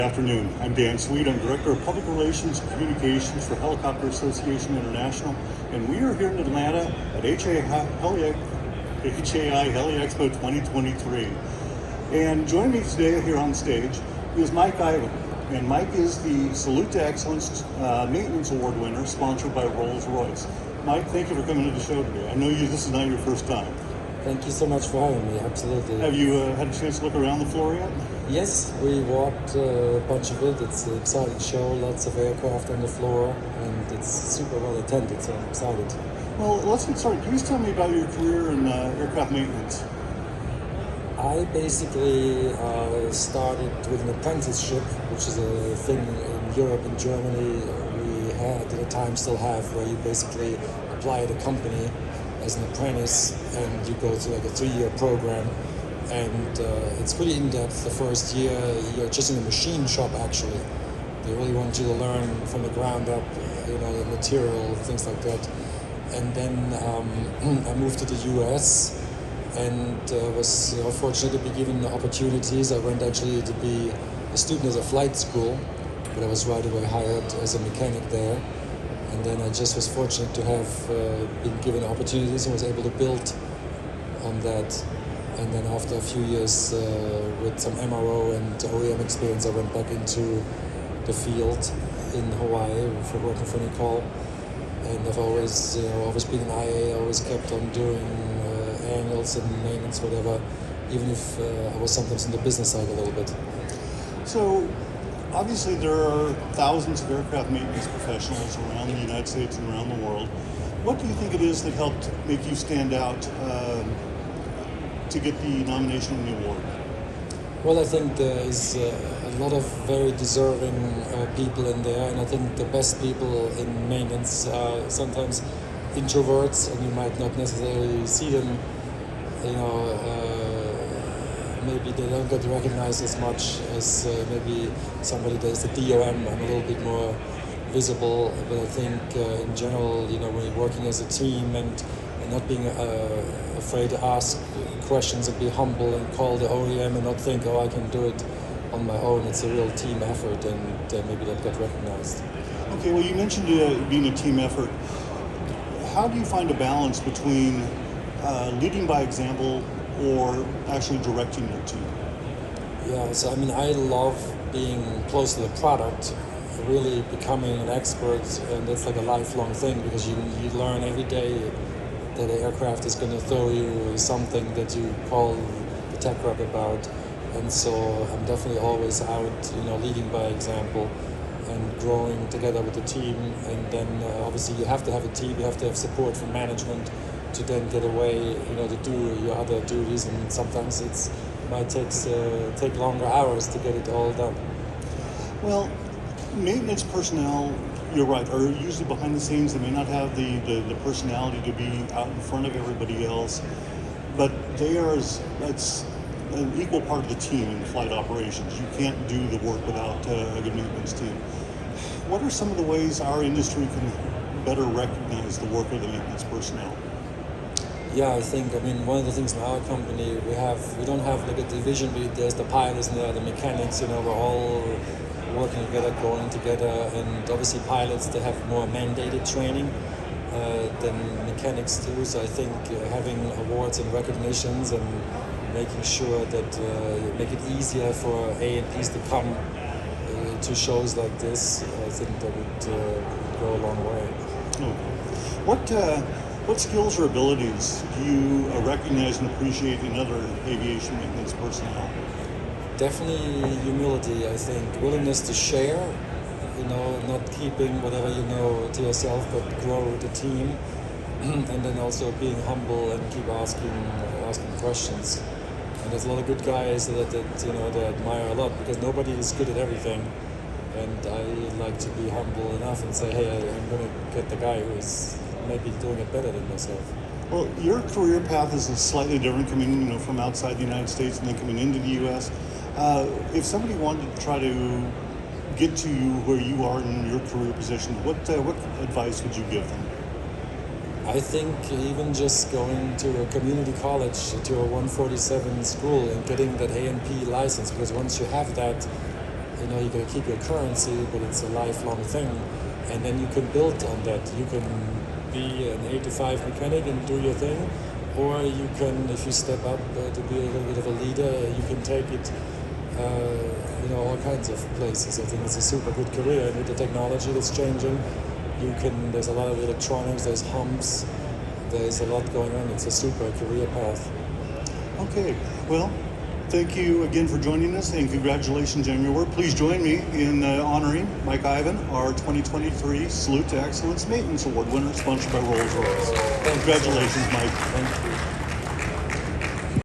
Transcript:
Good afternoon. I'm Dan Sweet. I'm Director of Public Relations and Communications for Helicopter Association International, and we are here in Atlanta at HAI HeliExpo 2023. And joining me today here on stage is Mike Iven. And Mike is the Salute to Excellence Maintenance Award winner, sponsored by Rolls-Royce. Mike, thank you for coming to the show today. I know this is not your first time. Thank you so much for having me, absolutely. Have you had a chance to look around the floor yet? Yes, we walked a bunch of it. It's an exciting show, lots of aircraft on the floor, and it's super well attended, so I'm excited. Well, let's get started. Please tell me about your career in aircraft maintenance. I basically started with an apprenticeship, which is a thing in Europe and Germany we had at the time, still have, where you basically apply at a company as an apprentice and you go through like a 3-year program, and it's pretty in-depth. The first year you're just in a machine shop actually. They really want you to learn from the ground up, the material, things like that. And then I moved to the US and was fortunate to be given the opportunities. I went actually to be a student at a flight school, but I was right away hired as a mechanic there. And then I just was fortunate to have been given opportunities and was able to build on that. And then after a few years with some MRO and OEM experience, I went back into the field in Hawaii for working for Nicole. And I've always been an IA, always kept on doing annuals and maintenance, whatever, even if I was sometimes in the business side a little bit. So, obviously there are thousands of aircraft maintenance professionals around the United States and around the world. What do you think it is that helped make you stand out to get the nomination and the award? Well, I think there is a lot of very deserving people in there, and I think the best people in maintenance are sometimes introverts, and you might not necessarily see them, maybe they don't get recognized as much as maybe somebody that is the DOM. I'm a little bit more visible, but I think in general, when you're working as a team and not being afraid to ask questions and be humble and call the OEM and not think, I can do it on my own. It's a real team effort, and maybe that got recognized. Okay, well, you mentioned being a team effort. How do you find a balance between leading by example or actually directing your team? Yeah, so I love being close to the product, really becoming an expert, and that's like a lifelong thing because you learn every day that an aircraft is going to throw you something that you call the tech rep about. And so I'm definitely always out, leading by example and growing together with the team. And then obviously you have to have a team, you have to have support from management to then get away, to do your other duties. And sometimes it might take longer hours to get it all done. Well, maintenance personnel, you're right, are usually behind the scenes. They may not have the personality to be out in front of everybody else, but that's an equal part of the team in flight operations. You can't do the work without a good maintenance team. What are some of the ways our industry can better recognize the work of the maintenance personnel? Yeah, I think, one of the things in our company, we don't have like a division, but there's the pilots and the mechanics, we're all working together, going together, and obviously pilots, they have more mandated training than mechanics do. So I think having awards and recognitions and making sure that you make it easier for A&Ps to come to shows like this, I think that would go a long way. What skills or abilities do you recognize and appreciate in other aviation maintenance personnel? Definitely humility, I think. Willingness to share, not keeping whatever you know to yourself, but grow the team. And then also being humble and keep asking questions. And there's a lot of good guys that I admire a lot, because nobody is good at everything. And I like to be humble enough and say, hey, I'm going to get the guy who is maybe doing it better than myself. Well, your career path is slightly different, coming from outside the United States and then coming into the U.S. If somebody wanted to try to get to you where you are in your career position, what advice would you give them? I think even just going to a community college, to a 147 school and getting that A&P license, because once you have that, you know, you're going to keep your currency, but it's a lifelong thing. And then you can build on that. You can be an 8 to 5 mechanic and do your thing, or you can, if you step up to be a little bit of a leader, you can take it, you know, all kinds of places. I think it's a super good career, and with the technology that's changing, you can. There's a lot of electronics. There's humps. There's a lot going on. It's a super career path. Okay, well, thank you again for joining us, and congratulations on your work. Please join me in honoring Mike Iven, our 2023 Salute to Excellence Maintenance Award winner, sponsored by Rolls-Royce. Congratulations, Mike. Thank you.